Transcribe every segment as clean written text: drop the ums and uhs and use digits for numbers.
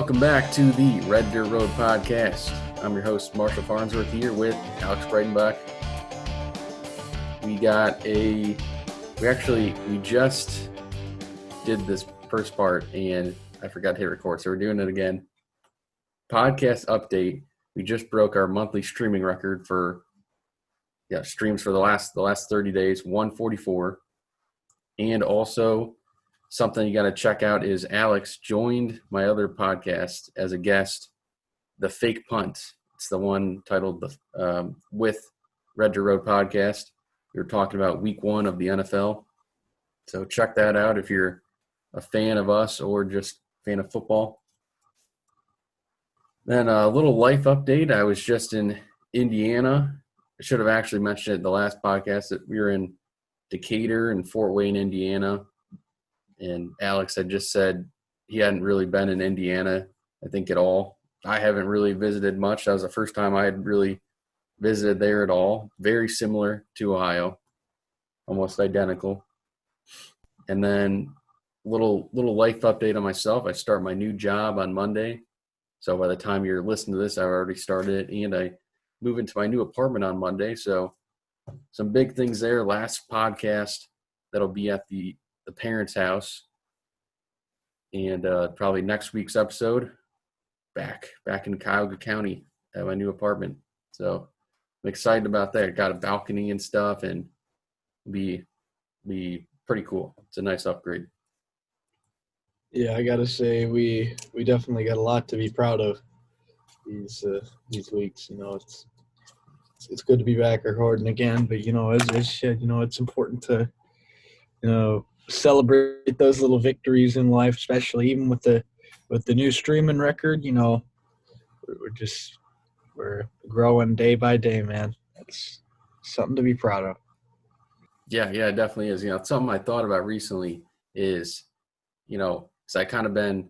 Welcome back to the Red Dirt Road podcast. I'm your host, Marshall Farnsworth, here with Alex Breitenbach. We just did this first part and I forgot to hit record, so we're doing it again. Podcast update. We just broke our monthly streaming record for streams for the last 30 days, 144. And also something you got to check out is Alex joined my other podcast as a guest, The Fake Punt. It's the one titled with Red Dirt Road podcast. We were talking about week 1 of the NFL. So check that out if you're a fan of us or just a fan of football. Then a little life update. I was just in Indiana. I should have actually mentioned it in the last podcast that we were in Decatur and Fort Wayne, Indiana. And Alex had just said he hadn't really been in Indiana, I think, at all. I haven't really visited much. That was the first time I had really visited there at all. Very similar to Ohio, almost identical. And then little life update on myself. I start my new job on Monday. So by the time you're listening to this, I've already started it. And I move into my new apartment on Monday. So some big things there. Last podcast that'll be at the parents' house. And probably next week's episode, back in Cuyahoga County at my new apartment. So I'm excited about that. Got a balcony and stuff, and be pretty cool. It's a nice upgrade. Yeah, I gotta say we definitely got a lot to be proud of these weeks. You know, it's good to be back recording again, but it's important to celebrate those little victories in life, especially even with the new streaming record. You know, we're growing day by day, man. That's something to be proud of. Yeah, it definitely is. You know, something I thought about recently is, because I kind of been,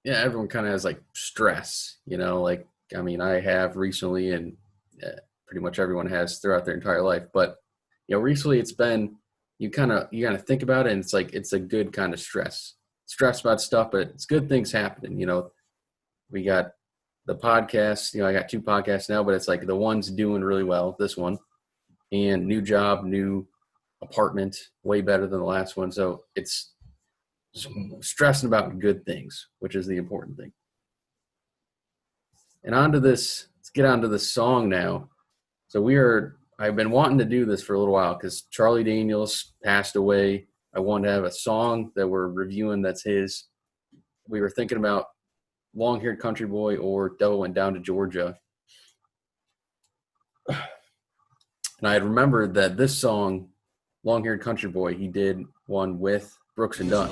everyone kind of has like stress, I have recently, and pretty much everyone has throughout their entire life. But, recently it's been, you kind of think about it, and it's like it's a good kind of stress about stuff, but it's good things happening. We got the podcast. I got 2 podcasts now, but it's like the one's doing really well. This one, and new job, new apartment, way better than the last one. So it's stressing about good things, which is the important thing. And let's get onto this song now. So I've been wanting to do this for a little while because Charlie Daniels passed away. I wanted to have a song that we're reviewing that's his. We were thinking about Long-Haired Country Boy or Devil Went Down to Georgia. And I had remembered that this song, Long-Haired Country Boy, he did one with Brooks and Dunn.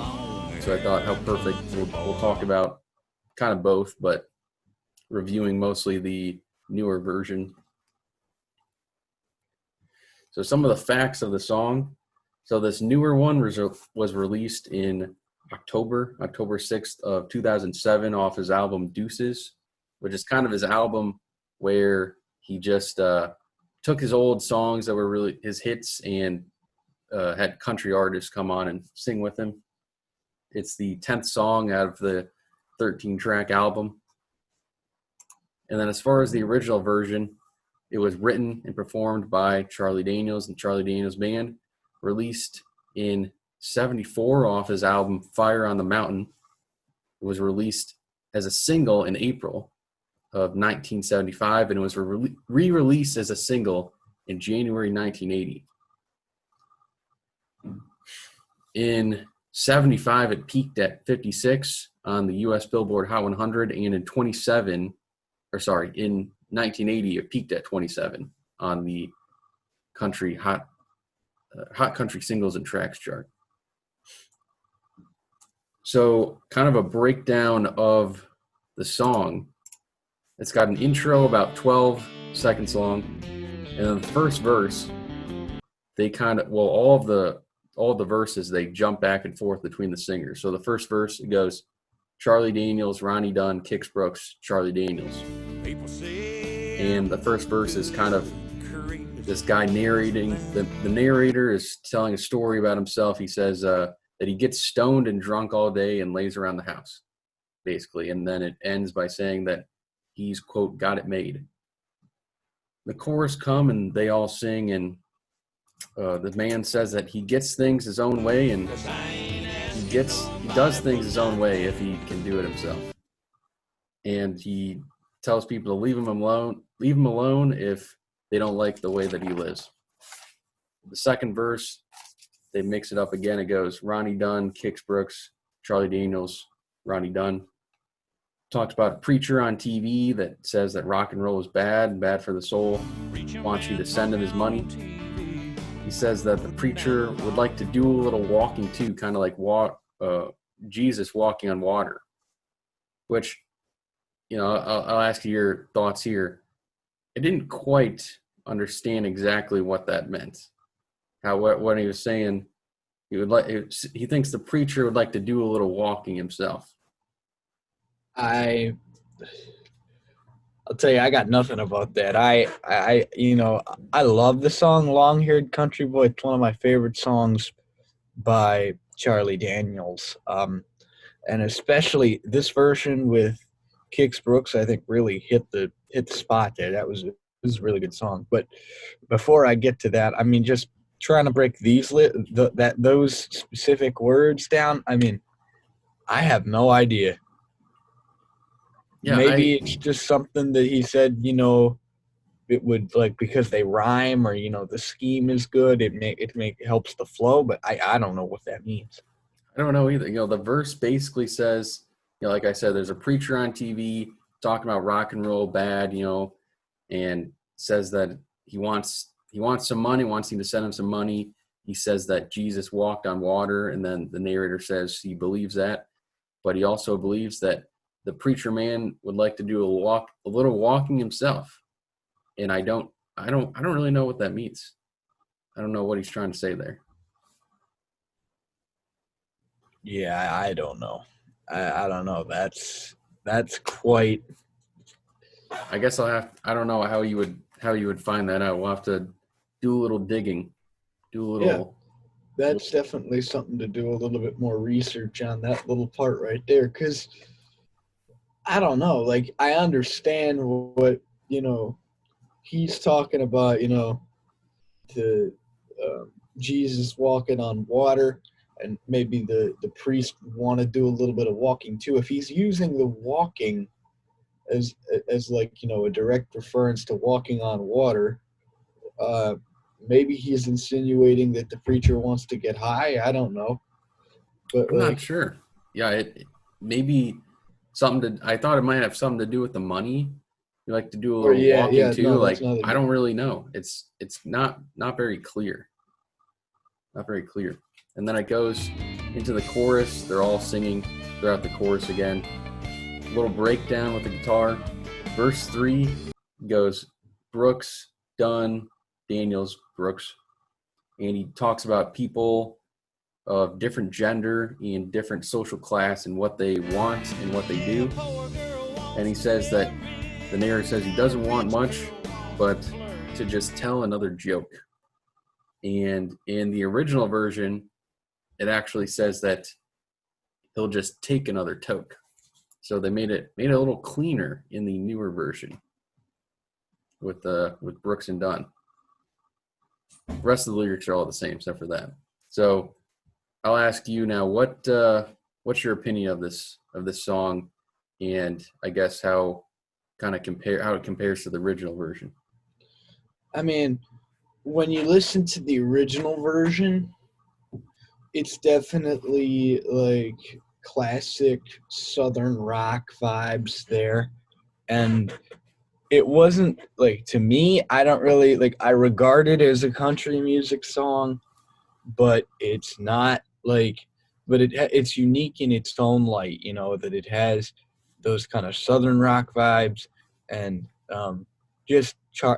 So I thought, how perfect. We'll talk about kind of both, but reviewing mostly the newer version. So some of the facts of the song. So this newer one was released in October 6th of 2007 off his album Deuces, which is kind of his album where he just took his old songs that were really his hits and had country artists come on and sing with him. It's the 10th song out of the 13-track album. And then as far as the original version, it was written and performed by Charlie Daniels and Charlie Daniels Band, released in 1974 off his album Fire on the Mountain. It was released as a single in April of 1975, and it was re-released as a single in January 1980. In 1975, it peaked at 56 on the U.S. Billboard Hot 100, and in 1980, it peaked at 27 on the country hot country singles and tracks chart. So kind of a breakdown of the song. It's got an intro about 12 seconds long, and then the first verse, they all the verses, they jump back and forth between the singers. So the first verse, it goes Charlie Daniels, Ronnie Dunn, Kix Brooks, Charlie Daniels. And the first verse is kind of this guy narrating. The narrator is telling a story about himself. He says that he gets stoned and drunk all day and lays around the house. basically. And then it ends by saying that he's, quote, got it made. The chorus come and they all sing, and the man says that he gets things his own way, and he does things his own way if he can do it himself. And he tells people to leave him alone if they don't like the way that he lives. The second verse, they mix it up again. It goes Ronnie Dunn, Kix Brooks, Charlie Daniels, Ronnie Dunn. Talks about a preacher on TV that says that rock and roll is bad for the soul, wants you to send him his money. He says that the preacher would like to do a little walking too, kind of like Jesus walking on water, which, I'll ask you your thoughts here. I didn't quite understand exactly what that meant. What he was saying, he thinks the preacher would like to do a little walking himself. I'll tell you, I got nothing about that. I love the song "Long-Haired Country Boy." It's one of my favorite songs by Charlie Daniels, and especially this version with Kix Brooks. I think really hit the spot there. This is a really good song. But before I get to that, I mean, just trying to break those specific words down. I mean, I have no idea. Yeah, maybe it's just something that he said, it would, like, because they rhyme, or, the scheme is good. It helps the flow, but I don't know what that means. I don't know either. The verse basically says, like I said, there's a preacher on TV talking about rock and roll bad, and says that he wants some money, wants him to send him some money. He says that Jesus walked on water, and then the narrator says he believes that, but he also believes that the preacher man would like to do a little walking himself. And I don't really know what that means. I don't know what he's trying to say there. Yeah, I don't know. I don't know. That's quite. I guess I don't know how you would find that out. We'll have to do a little digging. Yeah, that's definitely something to do a little bit more research on that little part right there, because I don't know. Like, I understand what, he's talking about, the Jesus walking on water, and maybe the priest want to do a little bit of walking too. If he's using the walking as like, a direct reference to walking on water, maybe he's insinuating that the preacher wants to get high. I don't know. But I'm not sure. Yeah, it maybe I thought it might have something to do with the money. You like to do a little walking too. No, I don't really know. It's not very clear. Not very clear. And then it goes into the chorus. They're all singing throughout the chorus again. A little breakdown with the guitar. Verse 3 goes Brooks, Dunn, Daniels, Brooks. And he talks about people of different gender and different social class and what they want and what they do. And he says that the narrator says he doesn't want much, but to just tell another joke. And in the original version, it actually says that he'll just take another toke. So they made it a little cleaner in the newer version with Brooks and Dunn. The rest of the lyrics are all the same except for that. So I'll ask you now, what's your opinion of this song, and I guess how it compares to the original version? I mean, when you listen to the original version, it's definitely like classic Southern rock vibes there. And it wasn't, like, to me, I don't really, like, I regard it as a country music song, but it's not like, but it's unique in its own light, that it has those kind of Southern rock vibes, and just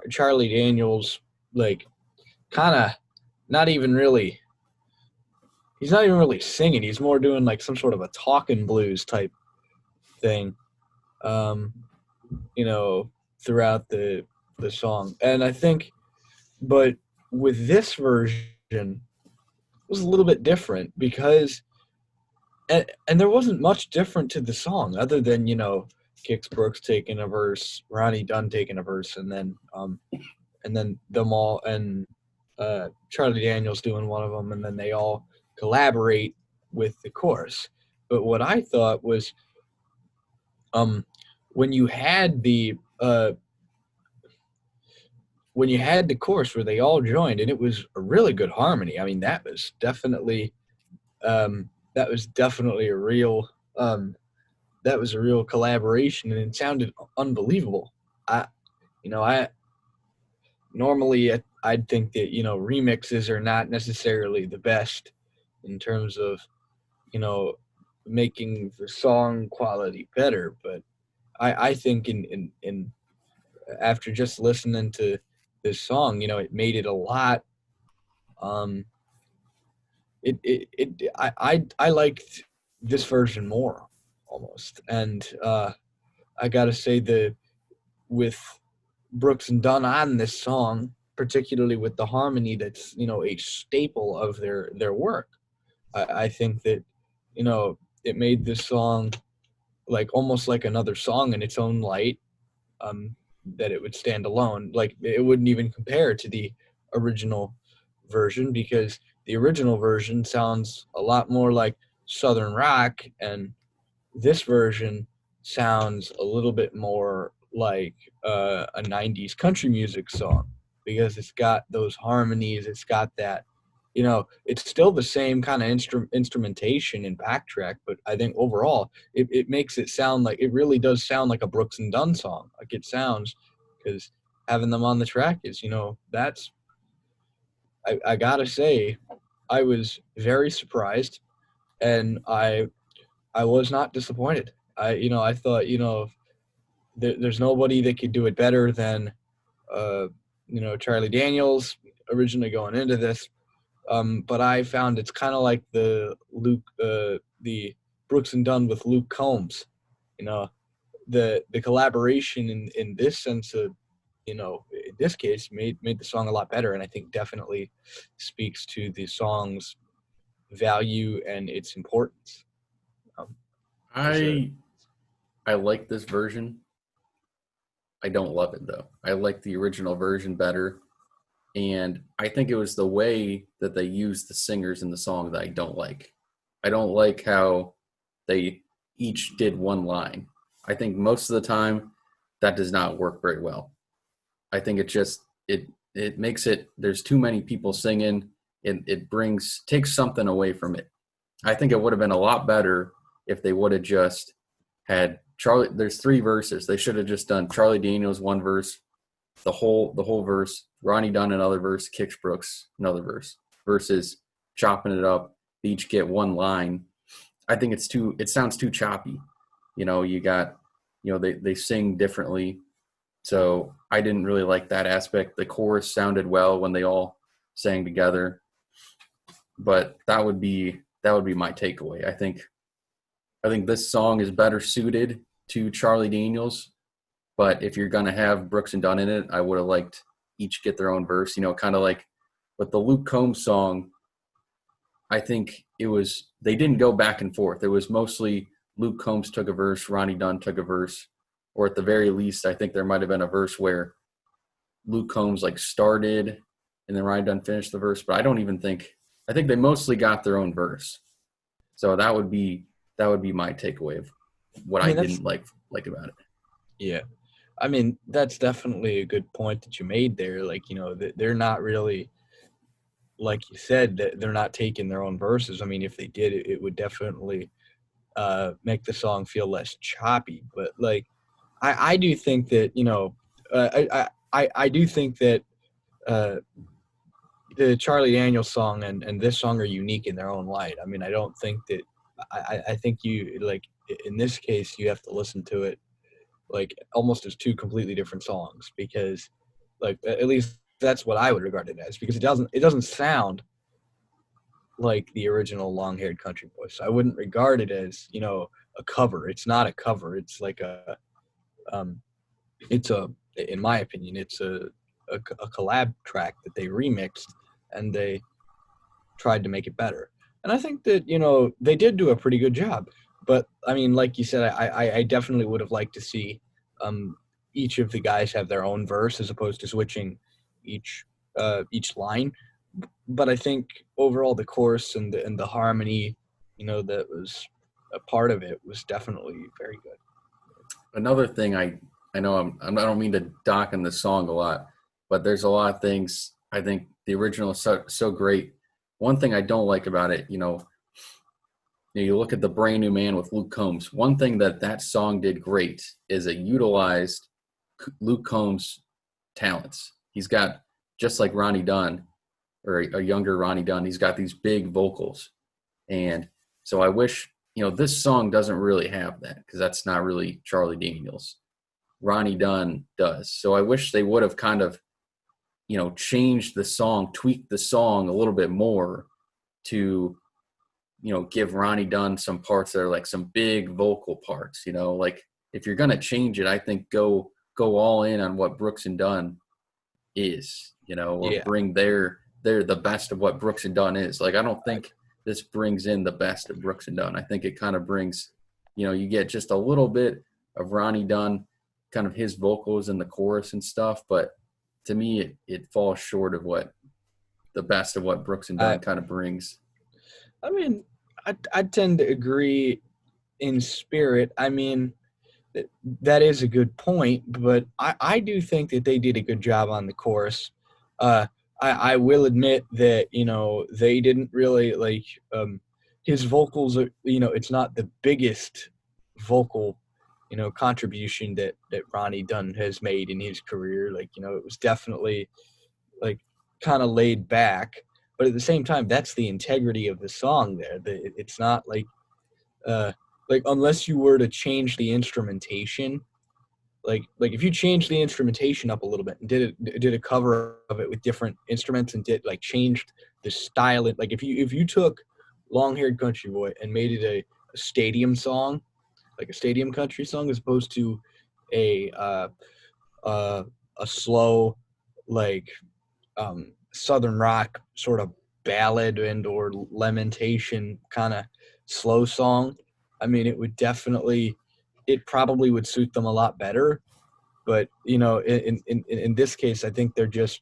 Charlie Daniels, like, kind of not even really, he's not even really singing. He's more doing like some sort of a talking blues type thing, throughout the song. And I think, but with this version, it was a little bit different, because and there wasn't much different to the song other than Kix Brooks taking a verse, Ronnie Dunn taking a verse, and then them all and Charlie Daniels doing one of them, and then they all collaborate with the chorus. But what I thought was, um, when you had the chorus where they all joined, and it was a really good harmony. I mean, that was definitely a real collaboration, and it sounded unbelievable. I you know I normally I'd think that remixes are not necessarily the best in terms of you know making the song quality better, but I think in after just listening to this song, it made it a lot. Um, I liked this version more almost, and I gotta say that with Brooks and Dunn on this song, particularly with the harmony that's a staple of their work. I think that it made this song like almost like another song in its own light. Um, that it would stand alone, like it wouldn't even compare to the original version, because the original version sounds a lot more like southern rock, and this version sounds a little bit more like a 90s country music song, because it's got those harmonies, it's got that, it's still the same kind of instrumentation and backtrack, but I think overall it makes it sound like, it really does sound like a Brooks and Dunn song. Like it sounds, because having them on the track is, that's, I gotta say, I was very surprised, and I was not disappointed. I thought, there's nobody that could do it better than, Charlie Daniels originally going into this. But I found it's kind of like the Brooks and Dunn with Luke Combs. You know, the collaboration in this sense of, in this case made the song a lot better, and I think definitely speaks to the song's value and its importance. Um, as a I I like this version. I don't love it though. I like the original version better. And I think it was the way that they used the singers in the song that I don't like. I don't like how they each did one line. I think most of the time that does not work very well. I think it makes it, there's too many people singing. It brings takes something away from it. I think it would have been a lot better if they would have just had Charlie. There's three verses. They should have just done Charlie Daniels one verse, the whole verse, Ronnie Dunn another verse, Kix Brooks another verse, versus chopping it up. They each get one line. I think it sounds too choppy. You got, they sing differently. So I didn't really like that aspect. The chorus sounded well when they all sang together, but that would be my takeaway. I think this song is better suited to Charlie Daniels, but if you're gonna have Brooks and Dunn in it, I would have liked each get their own verse. Kind of like with the Luke Combs song. I think they didn't go back and forth. It was mostly Luke Combs took a verse, Ronnie Dunn took a verse, or at the very least, I think there might have been a verse where Luke Combs like started and then Ronnie Dunn finished the verse. But I don't even think I think they mostly got their own verse. So that would be my takeaway of what I I mean, that's didn't like about it. yeah. I mean, that's definitely a good point that you made there. Like, they're not really, like you said, that they're not taking their own verses. I mean, if they did, it would definitely make the song feel less choppy. But like, I do think that I do think that uh, the Charlie Daniels song and this song are unique in their own light. I mean, I don't think that I think you like in this case you have to listen to it like almost as two completely different songs, because like at least that's what I would regard it as, because it doesn't sound like the original long-haired country boy. So I wouldn't regard it as a cover. It's not a cover. It's like um it's a in my opinion it's a collab track that they remixed, and they tried to make it better. And I think that, they did do a pretty good job. But I mean, like you said, I definitely would have liked to see um, each of the guys have their own verse as opposed to switching each each line. But I think overall the chorus and the harmony, that was a part of it was definitely very good. Another thing I know I don't mean to dock on the song a lot, but there's a lot of things I think the original is so great. One thing I don't like about it, you look at the Brand New Man with Luke Combs. One thing that song did great is it utilized Luke Combs' talents. He's got, just like Ronnie Dunn, or a younger Ronnie Dunn, he's got these big vocals. And so I wish, this song doesn't really have that because that's not really Charlie Daniels. Ronnie Dunn does. So I wish they would have kind of, changed the song, tweaked the song a little bit more to, give Ronnie Dunn some parts that are like some big vocal parts, like if you're going to change it, I think go all in on what Brooks and Dunn is, or Yeah. bring they're the best of what Brooks and Dunn is. Like, I don't think this brings in the best of Brooks and Dunn. I think it kind of brings, you get just a little bit of Ronnie Dunn, kind of his vocals in the chorus and stuff. But to me, it falls short of what the best of what Brooks and I Dunn kind of brings. I mean, I tend to agree in spirit. I mean, that is a good point, but I do think that they did a good job on the chorus. Uh, I will admit that they didn't really like his vocals. Are, it's not the biggest vocal contribution that Ronnie Dunn has made in his career. Like it was definitely like kind of laid back, but at the same time, that's the integrity of the song. It's not uh, like unless you were to change the instrumentation, like if you change the instrumentation up a little bit and did a cover of it with different instruments and did like changed the style, like if you took Long Haired Country Boy and made it a stadium song, like a stadium country song, as opposed to a uh, a slow like southern rock sort of ballad and or lamentation kind of slow song, I mean it probably would suit them a lot better. But in this case, I think they're just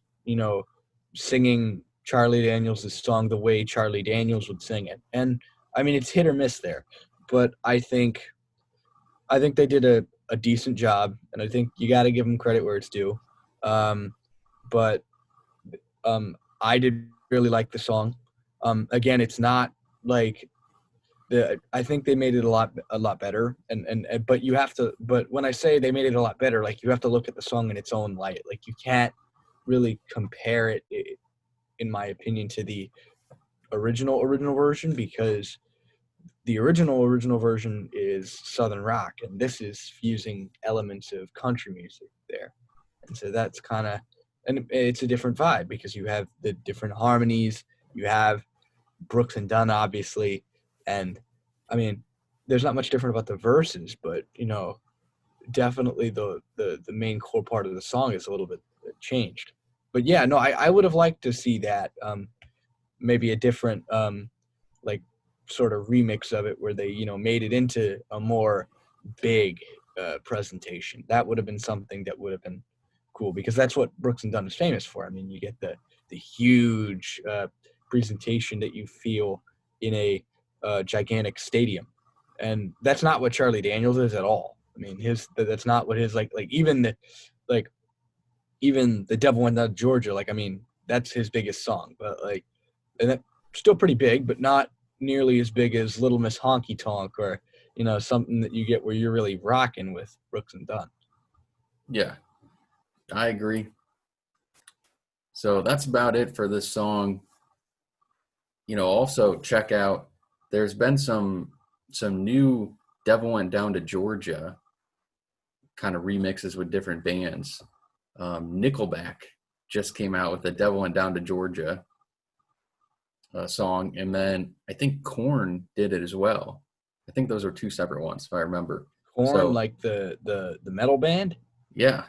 singing Charlie Daniels' song the way Charlie Daniels would sing it, and I mean it's hit or miss there. But I think they did a decent job, and I think you got to give them credit where it's due. But I did really like the song. Again, it's not like I think they made it a lot better, and but you have to. But when I say they made it a lot better, like you have to look at the song in its own light. Like you can't really compare it, in my opinion, to the original version because the original version is southern rock, and this is fusing elements of country music there, and so that's kind of, and it's a different vibe because you have the different harmonies, you have Brooks and Dunn obviously, and I mean there's not much different about the verses, but definitely the main core part of the song is a little bit changed. But yeah, no, I would have liked to see that, maybe a different like sort of remix of it where they made it into a more big presentation. That would have been something that would have been cool because that's what Brooks and Dunn is famous for. I mean, you get the huge presentation that you feel in a gigantic stadium, and that's not what Charlie Daniels is at all. I mean, that's not what his like like even the Devil Went Down to Georgia. Like, I mean, that's his biggest song, but like, and that's still pretty big, but not nearly as big as Little Miss Honky Tonk or something that you get where you're really rocking with Brooks and Dunn. Yeah, I agree. So that's about it for this song. Also check out, there's been some new Devil Went Down to Georgia kind of remixes with different bands. Nickelback just came out with the Devil Went Down to Georgia song, and then I think Korn did it as well. I think those were two separate ones, if I remember. Korn, So like the metal band. yeah,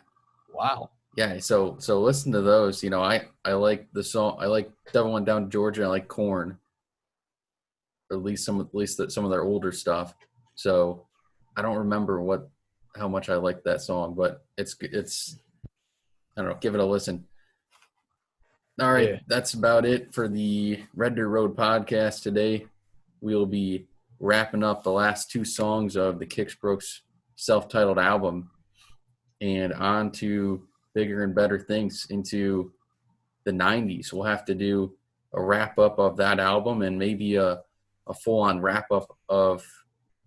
Wow. yeah. So listen to those. I like the song. I like Devil Went Down to Georgia. I like Korn. at least some of their older stuff. So I don't remember how much I like that song, but it's I don't know, give it a listen. All right, Yeah. that's about it for the Red Dirt Road podcast today. We'll be wrapping up the last 2 songs of the Kickstrokes self-titled album and on to bigger and better things into the 90s. We'll have to do a wrap-up of that album and maybe a full-on wrap-up of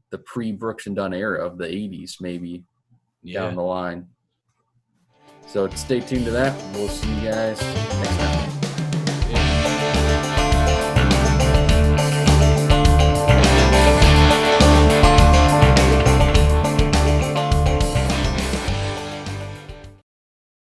the pre-Brooks and Dunn era of the 80s maybe down the line. So stay tuned to that. We'll see you guys next time.